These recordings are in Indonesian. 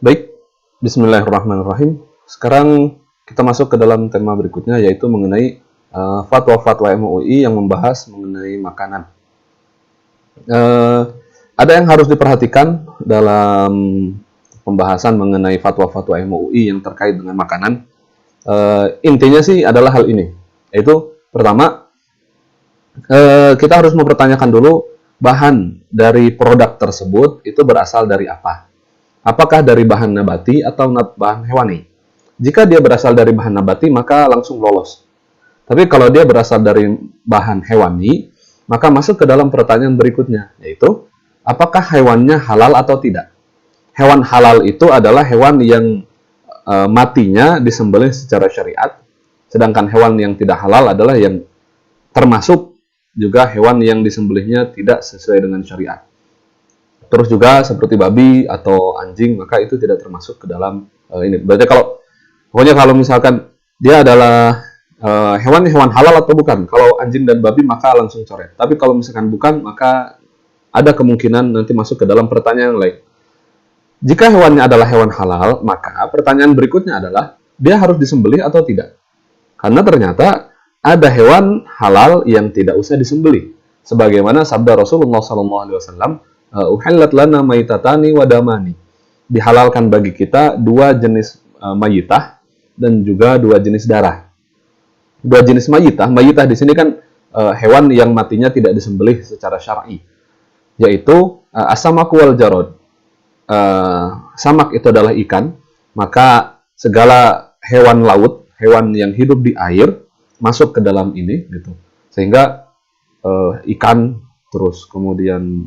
Baik, bismillahirrahmanirrahim. Sekarang kita masuk ke dalam tema berikutnya, yaitu mengenai fatwa-fatwa MUI yang membahas mengenai makanan. Ada yang harus diperhatikan dalam pembahasan mengenai fatwa-fatwa MUI yang terkait dengan makanan. Intinya sih adalah hal ini, yaitu pertama, kita harus mempertanyakan dulu bahan dari produk tersebut itu berasal dari apa. Apakah dari bahan nabati atau bahan hewani? Jika dia berasal dari bahan nabati, maka langsung lolos. Tapi kalau dia berasal dari bahan hewani, maka masuk ke dalam pertanyaan berikutnya, yaitu apakah hewannya halal atau tidak? Hewan halal itu adalah hewan yang matinya disembelih secara syariat, sedangkan hewan yang tidak halal adalah yang termasuk juga hewan yang disembelihnya tidak sesuai dengan syariat. Terus juga seperti babi atau anjing, maka itu tidak termasuk ke dalam ini. Berarti pokoknya kalau misalkan dia adalah hewan halal atau bukan. Kalau anjing dan babi maka langsung coret. Tapi kalau misalkan bukan, maka ada kemungkinan nanti masuk ke dalam pertanyaan yang lain. Jika hewannya adalah hewan halal, maka pertanyaan berikutnya adalah dia harus disembelih atau tidak. Karena ternyata ada hewan halal yang tidak usah disembelih. Sebagaimana sabda Rasulullah SAW, uhillat lana maitatani wadamani. Dihalalkan bagi kita dua jenis mayitah dan juga dua jenis darah. Dua jenis mayitah di sini kan hewan yang matinya tidak disembelih secara syar'i, yaitu as-samaku wal jarad. Samak itu adalah ikan, maka segala hewan laut, hewan yang hidup di air masuk ke dalam ini gitu. Sehingga ikan, terus kemudian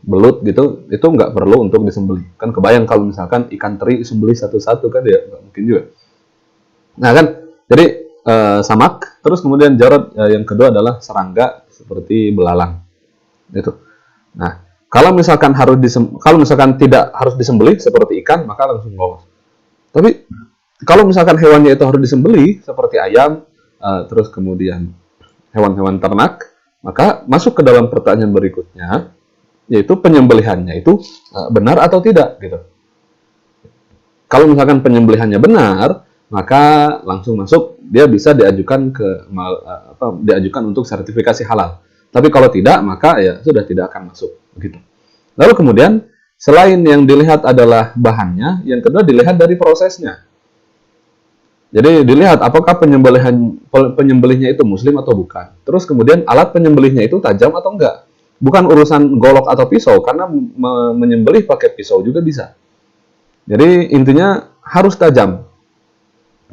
belut gitu, itu nggak perlu untuk disembelih. Kan kebayang kalau misalkan ikan teri disembelih satu-satu kan ya nggak mungkin juga. Nah kan, jadi samak, terus kemudian jarad, yang kedua adalah serangga seperti belalang. Gitu. Nah, kalau misalkan tidak harus disembelih seperti ikan, maka langsung lolos. Tapi kalau misalkan hewannya itu harus disembelih seperti ayam, terus kemudian hewan-hewan ternak, maka masuk ke dalam pertanyaan berikutnya, yaitu penyembelihannya itu benar atau tidak gitu. Kalau misalkan penyembelihannya benar, maka langsung masuk, dia bisa diajukan untuk sertifikasi halal. Tapi kalau tidak, maka ya sudah tidak akan masuk begitu. Lalu kemudian selain yang dilihat adalah bahannya, yang kedua dilihat dari prosesnya. Jadi dilihat apakah penyembelihnya itu muslim atau bukan. Terus kemudian alat penyembelihnya itu tajam atau enggak. Bukan urusan golok atau pisau, karena menyembelih pakai pisau juga bisa. Jadi intinya harus tajam.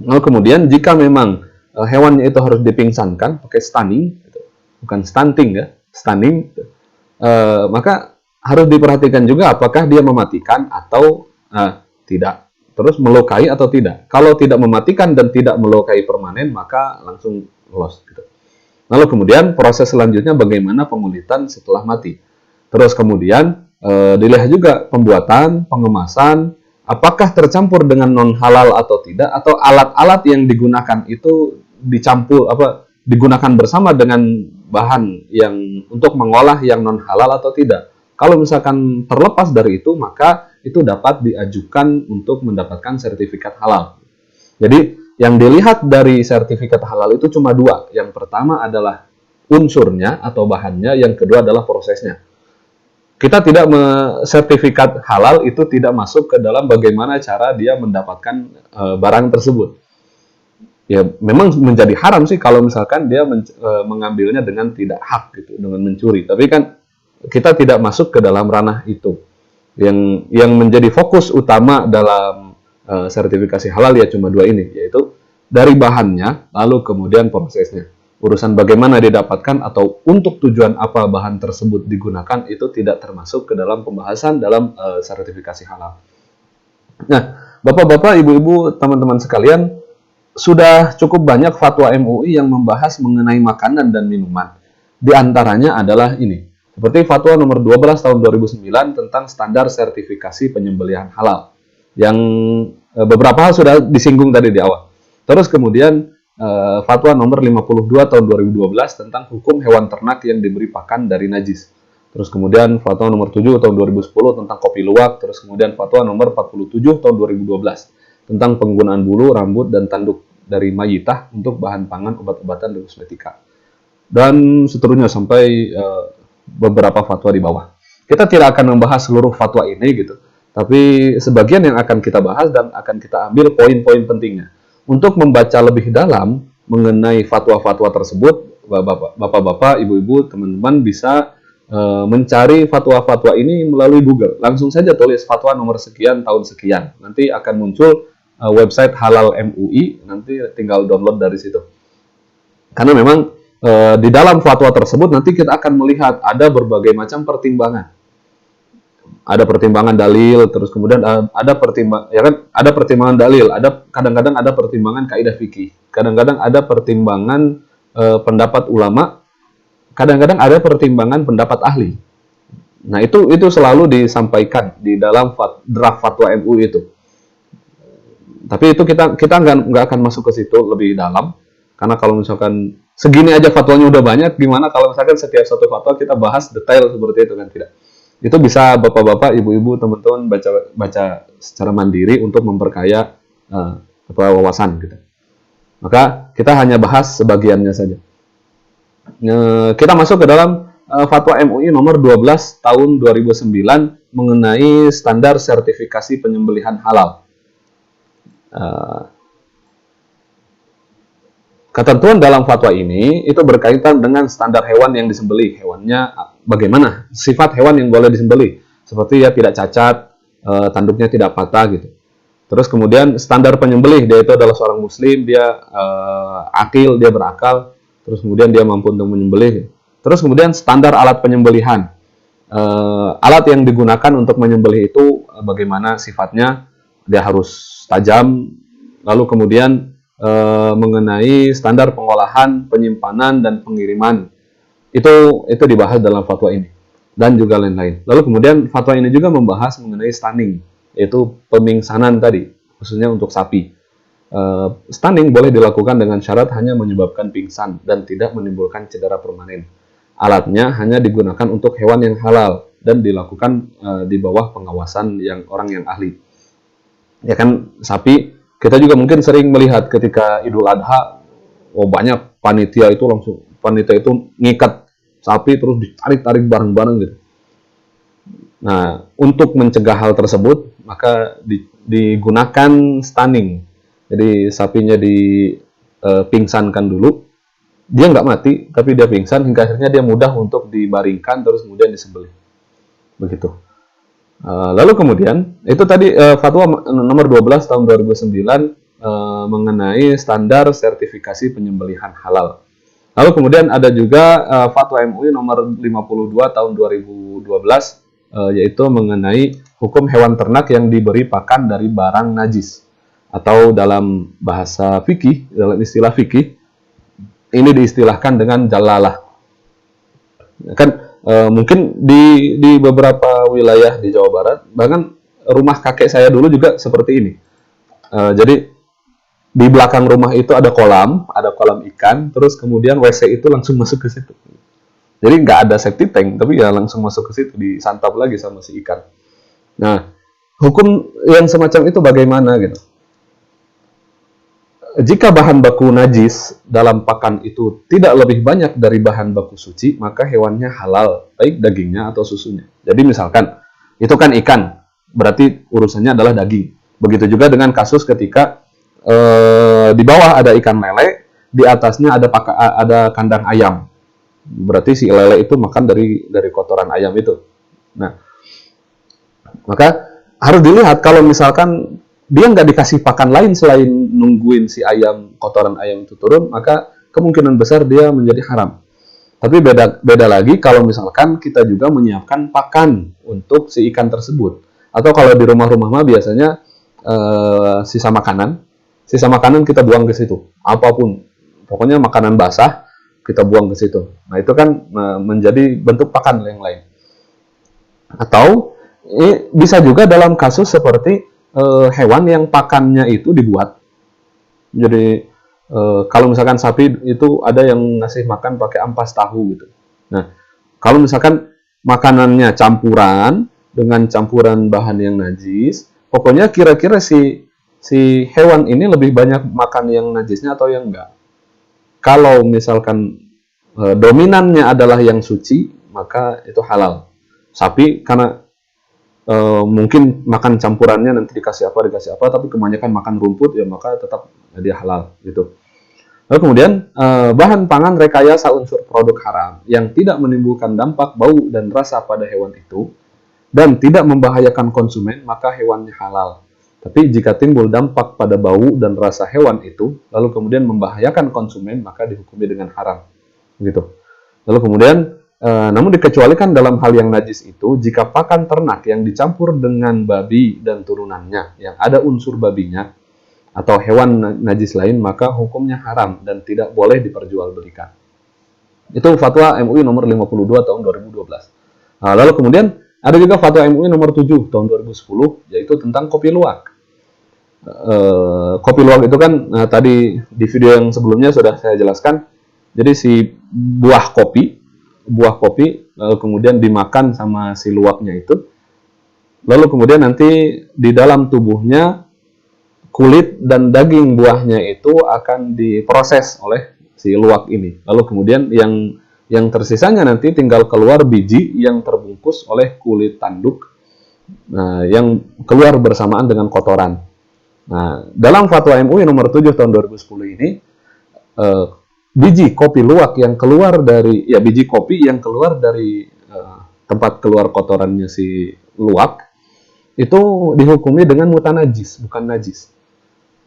Lalu kemudian jika memang hewannya itu harus dipingsankan pakai stunning, bukan stunting ya, stunning, maka harus diperhatikan juga apakah dia mematikan atau tidak. Terus melukai atau tidak. Kalau tidak mematikan dan tidak melukai permanen, maka langsung lolos. Gitu. Lalu kemudian proses selanjutnya bagaimana pengulitan setelah mati. Terus kemudian dilihat juga pembuatan, pengemasan, apakah tercampur dengan non halal atau tidak, atau alat-alat yang digunakan itu digunakan bersama dengan bahan yang untuk mengolah yang non halal atau tidak. Kalau misalkan terlepas dari itu, maka itu dapat diajukan untuk mendapatkan sertifikat halal. Jadi, yang dilihat dari sertifikat halal itu cuma dua. Yang pertama adalah unsurnya atau bahannya, yang kedua adalah prosesnya. Kita tidak sertifikat halal itu tidak masuk ke dalam bagaimana cara dia mendapatkan barang tersebut. Ya, memang menjadi haram sih kalau misalkan dia mengambilnya dengan tidak hak gitu, dengan mencuri. Tapi kan kita tidak masuk ke dalam ranah itu. Yang menjadi fokus utama dalam sertifikasi halal ya cuma dua ini, yaitu dari bahannya, lalu kemudian prosesnya. Urusan bagaimana didapatkan atau untuk tujuan apa bahan tersebut digunakan itu tidak termasuk ke dalam pembahasan dalam sertifikasi halal. Nah, Bapak-bapak, Ibu-ibu, teman-teman sekalian, sudah cukup banyak fatwa MUI yang membahas mengenai makanan dan minuman. Di antaranya adalah ini. Seperti fatwa nomor 12 tahun 2009 tentang standar sertifikasi penyembelihan halal. Yang beberapa hal sudah disinggung tadi di awal. Terus kemudian fatwa nomor 52 tahun 2012 tentang hukum hewan ternak yang diberi pakan dari najis. Terus kemudian fatwa nomor 7 tahun 2010 tentang kopi luwak, terus kemudian fatwa nomor 47 tahun 2012 tentang penggunaan bulu, rambut, dan tanduk dari mayitah untuk bahan pangan, obat-obatan, dan kosmetika. Dan seterusnya sampai beberapa fatwa di bawah. Kita tidak akan membahas seluruh fatwa ini gitu, tapi sebagian yang akan kita bahas dan akan kita ambil poin-poin pentingnya. Untuk membaca lebih dalam mengenai fatwa-fatwa tersebut, bapak-bapak, ibu-ibu, teman-teman bisa mencari fatwa-fatwa ini melalui Google. Langsung saja tulis fatwa nomor sekian tahun sekian. Nanti akan muncul website Halal MUI, nanti tinggal download dari situ. Karena memang di dalam fatwa tersebut nanti kita akan melihat ada berbagai macam pertimbangan. Ada pertimbangan dalil, terus kemudian ada pertimbangan dalil, ada kadang-kadang ada pertimbangan kaidah fikih, kadang-kadang ada pertimbangan pendapat ulama, kadang-kadang ada pertimbangan pendapat ahli. Nah, itu selalu disampaikan di dalam draft fatwa MUI itu. Tapi itu kita nggak akan masuk ke situ lebih dalam, karena kalau misalkan segini aja fatwanya udah banyak, gimana kalau misalkan setiap satu fatwa kita bahas detail seperti itu, kan tidak. Itu bisa bapak-bapak, ibu-ibu, teman-teman baca secara mandiri untuk memperkaya wawasan gitu. Maka kita hanya bahas sebagiannya saja. Kita masuk ke dalam fatwa MUI nomor 12 tahun 2009 mengenai standar sertifikasi penyembelihan halal. Ketentuan dalam fatwa ini itu berkaitan dengan standar hewan yang disembelih. Hewannya bagaimana? Sifat hewan yang boleh disembelih. Seperti ya tidak cacat, tanduknya tidak patah gitu. Terus kemudian standar penyembelih, dia itu adalah seorang muslim, dia akil, dia berakal. Terus kemudian dia mampu untuk menyembelih. Terus kemudian standar alat penyembelihan. Alat yang digunakan untuk menyembelih itu bagaimana sifatnya? Dia harus tajam. Lalu kemudian mengenai standar pengolahan, penyimpanan, dan pengiriman. Itu dibahas dalam fatwa ini. Dan juga lain-lain. Lalu kemudian fatwa ini juga membahas mengenai stunning, yaitu pemingsanan tadi, khususnya untuk sapi. Stunning boleh dilakukan dengan syarat hanya menyebabkan pingsan dan tidak menimbulkan cedera permanen. Alatnya hanya digunakan untuk hewan yang halal dan dilakukan di bawah pengawasan orang yang ahli. Ya kan, sapi, kita juga mungkin sering melihat ketika Idul Adha, banyak panitia itu ngikat sapi terus ditarik-tarik bareng-bareng gitu. Nah, untuk mencegah hal tersebut, maka digunakan stunning. Jadi sapinya dipingsankan dulu, dia nggak mati, tapi dia pingsan hingga akhirnya dia mudah untuk dibaringkan terus kemudian disembelih. Begitu. Lalu kemudian, itu tadi fatwa nomor 12 tahun 2009 mengenai standar sertifikasi penyembelihan halal. Lalu kemudian ada juga fatwa MUI nomor 52 tahun 2012, yaitu mengenai hukum hewan ternak yang diberi pakan dari barang najis. Atau dalam bahasa fikih, dalam istilah fikih, ini diistilahkan dengan jalalah. Kan mungkin di beberapa wilayah di Jawa Barat, bahkan rumah kakek saya dulu juga seperti ini. Jadi di belakang rumah itu ada kolam ikan, terus kemudian WC itu langsung masuk ke situ. Jadi nggak ada safety tank, tapi ya langsung masuk ke situ, disantap lagi sama si ikan. Nah, hukum yang semacam itu bagaimana gitu? Jika bahan baku najis dalam pakan itu tidak lebih banyak dari bahan baku suci, maka hewannya halal, baik dagingnya atau susunya. Jadi misalkan, itu kan ikan, berarti urusannya adalah daging. Begitu juga dengan kasus ketika di bawah ada ikan lele, di atasnya ada kandang ayam. Berarti si lele itu makan dari kotoran ayam itu. Nah, maka harus dilihat kalau misalkan dia nggak dikasih pakan lain selain nungguin si kotoran ayam itu turun, maka kemungkinan besar dia menjadi haram. Tapi beda lagi kalau misalkan kita juga menyiapkan pakan untuk si ikan tersebut. Atau kalau di rumah-rumah mah biasanya sisa makanan kita buang ke situ. Apapun, pokoknya makanan basah kita buang ke situ. Nah, itu kan menjadi bentuk pakan yang lain. Atau bisa juga dalam kasus seperti hewan yang pakannya itu dibuat. Jadi kalau misalkan sapi itu ada yang ngasih makan pakai ampas tahu gitu. Nah, kalau misalkan makanannya campuran dengan campuran bahan yang najis, pokoknya kira-kira si hewan ini lebih banyak makan yang najisnya atau yang enggak. Kalau misalkan dominannya adalah yang suci, maka itu halal. Sapi karena mungkin makan campurannya nanti dikasih apa, tapi kebanyakan makan rumput, ya maka tetap dia halal gitu. Lalu kemudian bahan pangan rekayasa unsur produk haram yang tidak menimbulkan dampak bau dan rasa pada hewan itu dan tidak membahayakan konsumen, maka hewannya halal. Tapi jika timbul dampak pada bau dan rasa hewan itu, lalu kemudian membahayakan konsumen, maka dihukumi dengan haram. Gitu. Lalu kemudian, namun dikecualikan dalam hal yang najis itu, jika pakan ternak yang dicampur dengan babi dan turunannya, yang ada unsur babinya, atau hewan najis lain, maka hukumnya haram dan tidak boleh diperjualbelikan. Itu fatwa MUI nomor 52 tahun 2012. Lalu kemudian ada juga fatwa MUI nomor 7 tahun 2010, yaitu tentang kopi luwak. Kopi luwak itu kan tadi di video yang sebelumnya sudah saya jelaskan. Jadi si buah kopi, lalu kemudian dimakan sama si luwaknya itu. Lalu kemudian nanti di dalam tubuhnya kulit dan daging buahnya itu akan diproses oleh si luwak ini. Lalu kemudian yang tersisanya nanti tinggal keluar biji yang terbungkus oleh kulit tanduk, yang keluar bersamaan dengan kotoran. Nah, dalam fatwa MUI nomor 7 tahun 2010 ini, biji kopi luwak yang keluar dari, biji kopi yang keluar dari tempat keluar kotorannya si luwak, itu dihukumi dengan mutanajis, bukan najis.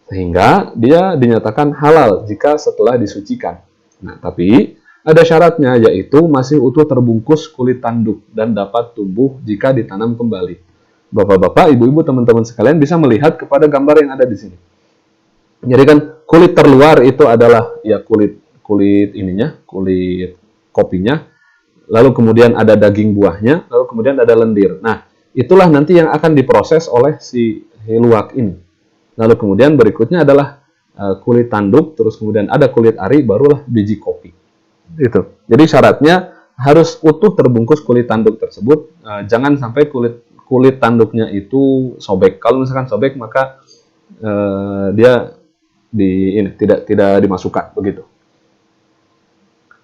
Sehingga dia dinyatakan halal jika setelah disucikan. Nah, tapi ada syaratnya, yaitu masih utuh terbungkus kulit tanduk dan dapat tumbuh jika ditanam kembali. Bapak-bapak, ibu-ibu, teman-teman sekalian bisa melihat kepada gambar yang ada di sini. Jadi kan kulit terluar itu adalah kulit ininya, kulit kopinya. Lalu kemudian ada daging buahnya, lalu kemudian ada lendir. Nah, itulah nanti yang akan diproses oleh si luwak ini. Lalu kemudian berikutnya adalah kulit tanduk, terus kemudian ada kulit ari, barulah biji kopi. Gitu. Jadi syaratnya harus utuh terbungkus kulit tanduk tersebut, jangan sampai kulit tanduknya itu sobek. Kalau misalkan sobek, maka dia tidak dimasukkan begitu.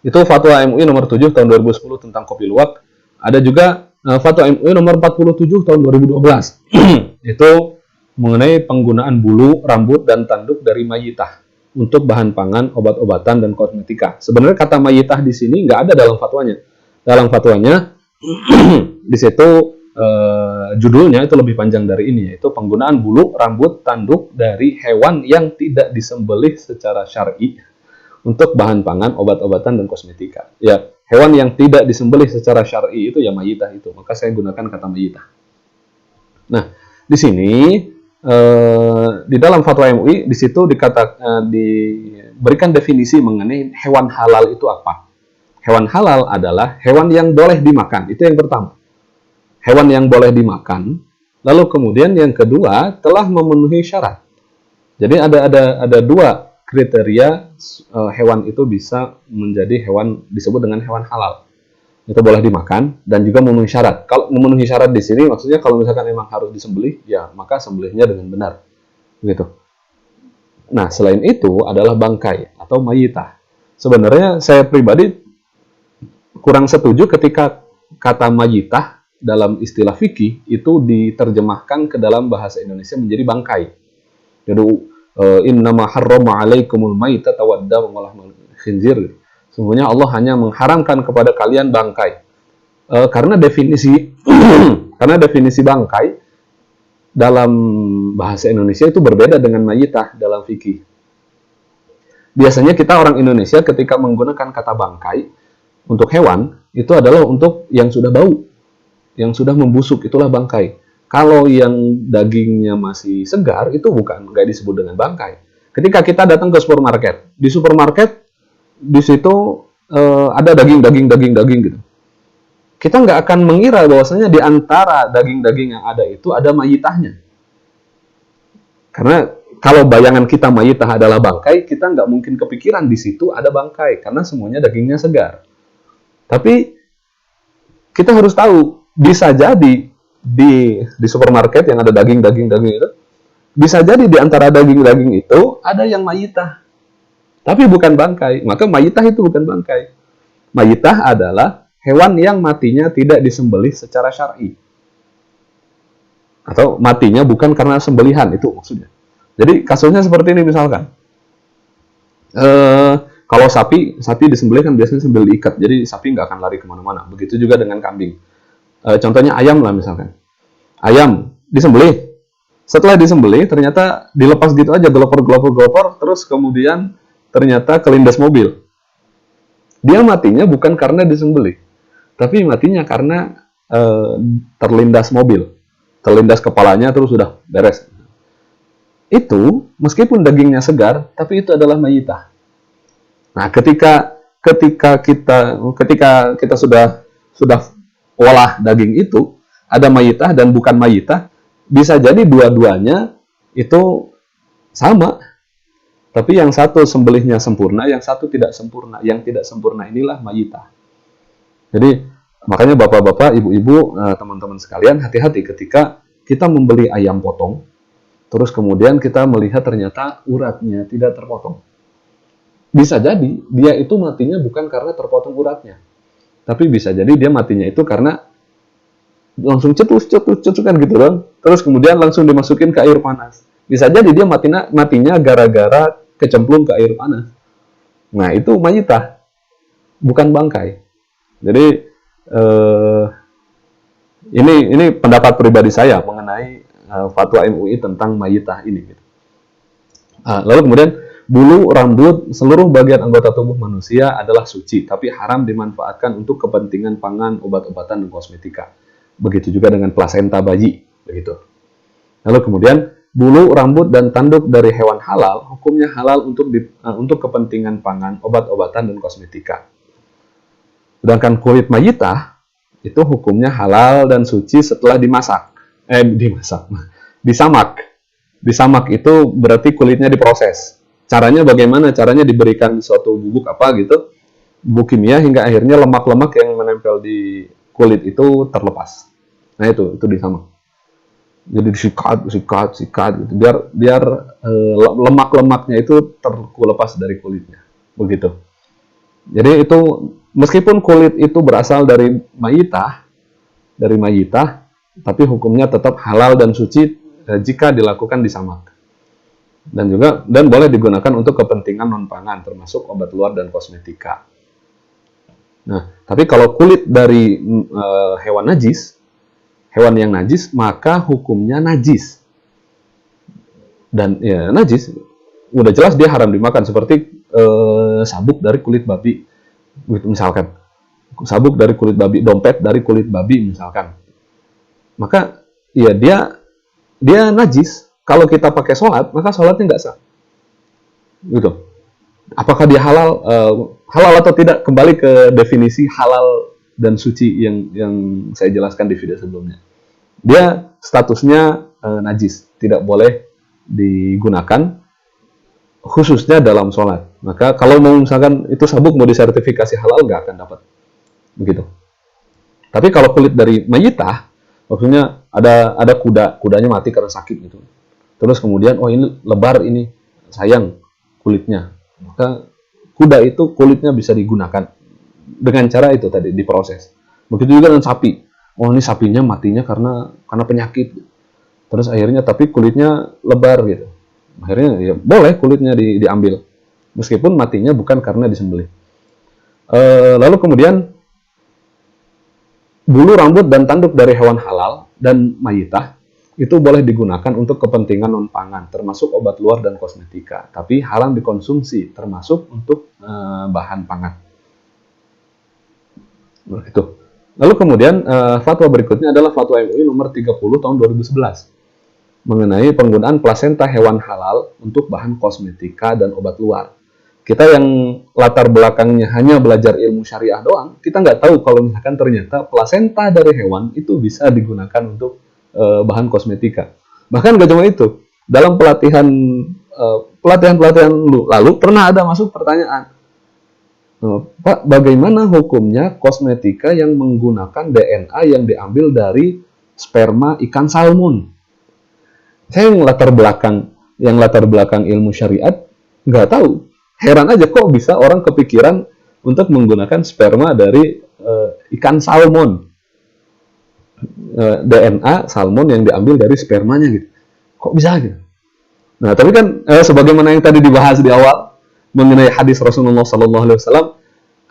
Itu fatwa MUI nomor 7 tahun 2010 tentang kopi luwak. Ada juga fatwa MUI nomor 47 tahun 2012. Itu mengenai penggunaan bulu, rambut, dan tanduk dari mayitah untuk bahan pangan, obat-obatan, dan kosmetika. Sebenarnya kata mayitah di sini nggak ada dalam fatwanya. Dalam fatwanya, di situ judulnya itu lebih panjang dari ini, yaitu penggunaan bulu, rambut, tanduk dari hewan yang tidak disembelih secara syar'i untuk bahan pangan, obat-obatan, dan kosmetika. Ya, hewan yang tidak disembelih secara syar'i itu ya mayitah itu. Maka saya gunakan kata mayitah. Nah, di sini di dalam fatwa MUI di situ diberikan definisi mengenai hewan halal itu apa. Hewan halal adalah hewan yang boleh dimakan. Itu yang pertama. Hewan yang boleh dimakan. Lalu kemudian yang kedua telah memenuhi syarat. Jadi ada dua kriteria hewan itu bisa menjadi hewan disebut dengan hewan halal. Itu boleh dimakan dan juga memenuhi syarat. Kalau memenuhi syarat di sini maksudnya kalau misalkan memang harus disembelih, ya maka sembelihnya dengan benar. Begitu. Nah, selain itu adalah bangkai atau mayitah. Sebenarnya saya pribadi kurang setuju ketika kata mayitah dalam istilah fikih itu diterjemahkan ke dalam bahasa Indonesia menjadi bangkai. Jadi innama harrama 'alaikumul maitata wad-dama wa lahmal khinzir. Sesungguhnya Allah hanya mengharamkan kepada kalian bangkai. Karena definisi bangkai dalam bahasa Indonesia itu berbeda dengan mayitah dalam fikih. Biasanya kita orang Indonesia ketika menggunakan kata bangkai untuk hewan, itu adalah untuk yang sudah bau, yang sudah membusuk, itulah bangkai. Kalau yang dagingnya masih segar, itu nggak disebut dengan bangkai. Ketika kita datang ke supermarket, di supermarket di situ ada daging gitu. Kita nggak akan mengira bahwasanya di antara daging-daging yang ada itu ada mayitahnya. Karena kalau bayangan kita mayitah adalah bangkai, kita nggak mungkin kepikiran di situ ada bangkai karena semuanya dagingnya segar. Tapi kita harus tahu, bisa jadi di supermarket yang ada daging itu, bisa jadi di antara daging-daging itu ada yang mayitah, tapi bukan bangkai. Maka mayitah itu bukan bangkai. Mayitah adalah hewan yang matinya tidak disembelih secara syar'i. Atau matinya bukan karena sembelihan, itu maksudnya. Jadi kasusnya seperti ini misalkan. Kalau sapi disembelih kan biasanya sambil diikat, jadi sapi nggak akan lari kemana-mana. Begitu juga dengan kambing. Contohnya ayam lah misalkan. Ayam disembelih, setelah disembelih ternyata dilepas gitu aja, gelopor, terus kemudian ternyata kelindas mobil. Dia matinya bukan karena disembelih, tapi matinya karena terlindas mobil, terlindas kepalanya terus sudah beres. Itu meskipun dagingnya segar, tapi itu adalah mayitah. Nah, ketika kita sudah olah daging itu, ada mayitah dan bukan mayitah, bisa jadi dua-duanya itu sama. Tapi yang satu sembelihnya sempurna, yang satu tidak sempurna. Yang tidak sempurna inilah mayitah. Jadi, makanya bapak-bapak, ibu-ibu, teman-teman sekalian, hati-hati ketika kita membeli ayam potong, terus kemudian kita melihat ternyata uratnya tidak terpotong. Bisa jadi dia itu matinya bukan karena terpotong uratnya, tapi bisa jadi dia matinya itu karena langsung cetus kan gitu dong. Terus kemudian langsung dimasukin ke air panas. Bisa jadi dia matinya gara-gara kecemplung ke air panas. Nah, itu mayitah, bukan bangkai. Jadi ini pendapat pribadi saya mengenai fatwa MUI tentang mayitah ini. Lalu kemudian bulu, rambut, seluruh bagian anggota tubuh manusia adalah suci, tapi haram dimanfaatkan untuk kepentingan pangan, obat-obatan, dan kosmetika. Begitu juga dengan plasenta bayi, begitu. Lalu kemudian bulu, rambut, dan tanduk dari hewan halal, hukumnya halal untuk kepentingan pangan, obat-obatan, dan kosmetika. Sedangkan kulit mayitah itu hukumnya halal dan suci setelah disamak. Disamak itu berarti kulitnya diproses. Caranya bagaimana? Caranya diberikan suatu bubuk apa gitu, bubuk kimia, hingga akhirnya lemak-lemak yang menempel di kulit itu terlepas. Nah, itu disamak. Jadi disikat gitu, biar lemak-lemaknya itu terlepas dari kulitnya. Begitu. Jadi itu meskipun kulit itu berasal dari mayitah, tapi hukumnya tetap halal dan suci jika dilakukan disamak. Dan boleh digunakan untuk kepentingan non-pangan, termasuk obat luar dan kosmetika. Nah, tapi kalau kulit dari hewan yang najis, maka hukumnya najis. Dan ya najis, udah jelas dia haram dimakan, seperti sabuk dari kulit babi, misalkan. Sabuk dari kulit babi, dompet dari kulit babi misalkan. Maka ya dia najis. Kalau kita pakai sholat, maka sholatnya nggak sah. Gitu. Apakah dia halal atau tidak? Kembali ke definisi halal dan suci yang saya jelaskan di video sebelumnya. Dia statusnya najis, tidak boleh digunakan, khususnya dalam sholat. Maka kalau mau misalkan itu sabuk mau disertifikasi halal, nggak akan dapat. Begitu. Tapi kalau kulit dari mayitah, maksudnya ada kudanya mati karena sakit gitu. Terus kemudian, ini lebar, ini sayang kulitnya. Maka kuda itu kulitnya bisa digunakan dengan cara itu tadi, diproses. Begitu juga dengan sapi. Ini sapinya matinya karena penyakit. Terus akhirnya tapi kulitnya lebar gitu. Akhirnya ya boleh kulitnya diambil. Meskipun matinya bukan karena disembelih. Lalu kemudian bulu, rambut, dan tanduk dari hewan halal dan mayitah itu boleh digunakan untuk kepentingan non-pangan, termasuk obat luar dan kosmetika. Tapi haram dikonsumsi, termasuk untuk bahan pangan. Begitu. Lalu kemudian fatwa berikutnya adalah fatwa MUI nomor 30 tahun 2011 mengenai penggunaan plasenta hewan halal untuk bahan kosmetika dan obat luar. Kita yang latar belakangnya hanya belajar ilmu syariah doang, kita nggak tahu kalau misalkan ternyata plasenta dari hewan itu bisa digunakan untuk bahan kosmetika. Bahkan gak cuma itu, dalam pelatihan lalu pernah ada masuk pertanyaan, Pak, bagaimana hukumnya kosmetika yang menggunakan DNA yang diambil dari sperma ikan salmon? Saya yang latar belakang ilmu syariat nggak tahu. Heran aja kok bisa orang kepikiran untuk menggunakan sperma dari ikan salmon, DNA salmon yang diambil dari spermanya gitu. Kok bisa gitu? Nah, tapi kan sebagaimana yang tadi dibahas di awal mengenai hadis Rasulullah Sallallahu Alaihi Wasallam,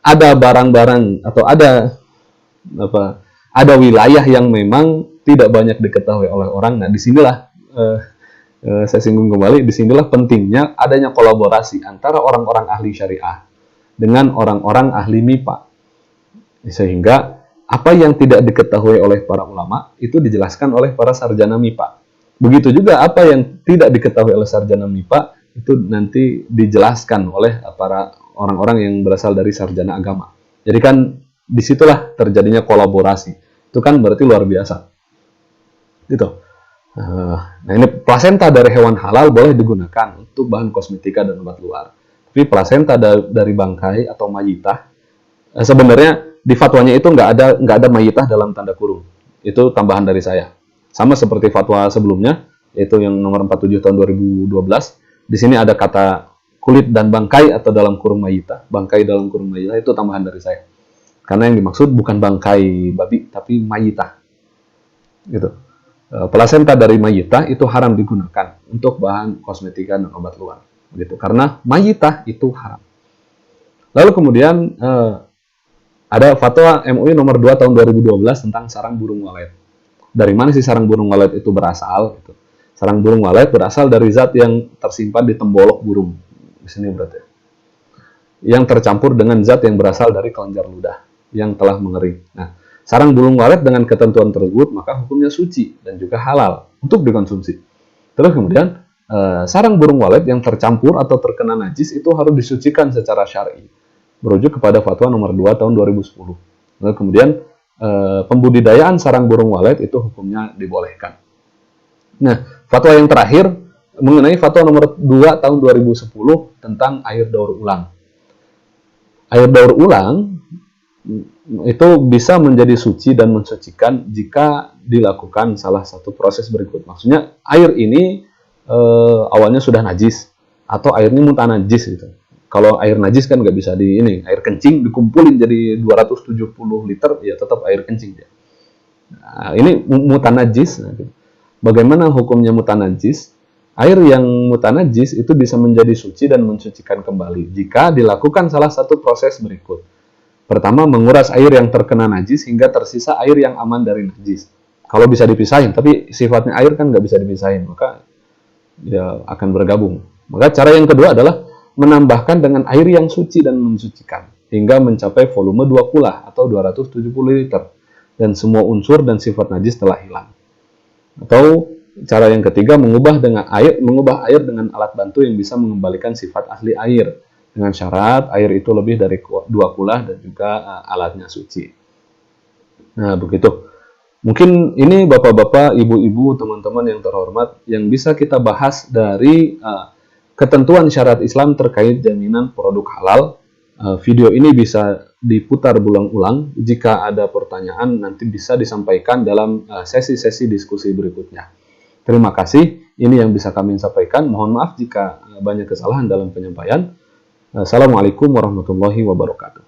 ada barang-barang atau ada wilayah yang memang tidak banyak diketahui oleh orang. Nah, disinilah saya singgung kembali, disinilah pentingnya adanya kolaborasi antara orang-orang ahli syariah dengan orang-orang ahli MIPA, sehingga apa yang tidak diketahui oleh para ulama itu dijelaskan oleh para sarjana MIPA. Begitu juga apa yang tidak diketahui oleh sarjana MIPA itu nanti dijelaskan oleh para orang-orang yang berasal dari sarjana agama. Jadi kan disitulah terjadinya kolaborasi. Itu kan berarti luar biasa. Gitu. Nah, ini plasenta dari hewan halal boleh digunakan untuk bahan kosmetika dan obat luar. Tapi plasenta dari bangkai atau mayitah, sebenarnya di fatwanya itu nggak ada mayitah dalam tanda kurung. Itu tambahan dari saya. Sama seperti fatwa sebelumnya, yaitu yang nomor 47 tahun 2012. Di sini ada kata kulit dan bangkai atau dalam kurung mayitah. Bangkai dalam kurung mayitah itu tambahan dari saya. Karena yang dimaksud bukan bangkai babi, tapi mayitah. Gitu. Plasenta dari mayitah itu haram digunakan untuk bahan kosmetika dan obat luar. Gitu. Karena mayitah itu haram. Lalu kemudian ada fatwa MUI nomor 2 tahun 2012 tentang sarang burung walet. Dari mana sih sarang burung walet itu berasal? Gitu. Sarang burung walet berasal dari zat yang tersimpan di tembolok burung. Di sini berarti. Yang tercampur dengan zat yang berasal dari kelenjar ludah yang telah mengering. Nah, sarang burung walet dengan ketentuan tersebut maka hukumnya suci dan juga halal untuk dikonsumsi. Terus kemudian sarang burung walet yang tercampur atau terkena najis itu harus disucikan secara syar'i. Merujuk kepada fatwa nomor 2 tahun 2010. Lalu kemudian pembudidayaan sarang burung walet itu hukumnya dibolehkan. Nah, fatwa yang terakhir mengenai fatwa nomor 2 tahun 2010 tentang air daur ulang. Air daur ulang itu bisa menjadi suci dan mensucikan jika dilakukan salah satu proses berikut. Maksudnya air ini awalnya sudah najis atau airnya muntah najis gitu. Kalau air najis kan nggak bisa air kencing dikumpulin jadi 270 liter, ya tetap air kencing ya. Nah, ini mutanajis. Bagaimana hukumnya mutanajis? Air yang mutanajis itu bisa menjadi suci dan mensucikan kembali jika dilakukan salah satu proses berikut. Pertama, menguras air yang terkena najis hingga tersisa air yang aman dari najis. Kalau bisa dipisahin, tapi sifatnya air kan nggak bisa dipisahin, maka ya akan bergabung. Maka cara yang kedua adalah menambahkan dengan air yang suci dan mensucikan hingga mencapai volume 2 kulah atau 270 liter dan semua unsur dan sifat najis telah hilang. Atau cara yang ketiga mengubah air dengan alat bantu yang bisa mengembalikan sifat asli air dengan syarat air itu lebih dari 2 kulah dan juga alatnya suci. Nah, begitu. Mungkin ini bapak-bapak, ibu-ibu, teman-teman yang terhormat yang bisa kita bahas dari ketentuan syariat Islam terkait jaminan produk halal. Video ini bisa diputar berulang-ulang. Jika ada pertanyaan, nanti bisa disampaikan dalam sesi-sesi diskusi berikutnya. Terima kasih. Ini yang bisa kami sampaikan. Mohon maaf jika banyak kesalahan dalam penyampaian. Assalamualaikum warahmatullahi wabarakatuh.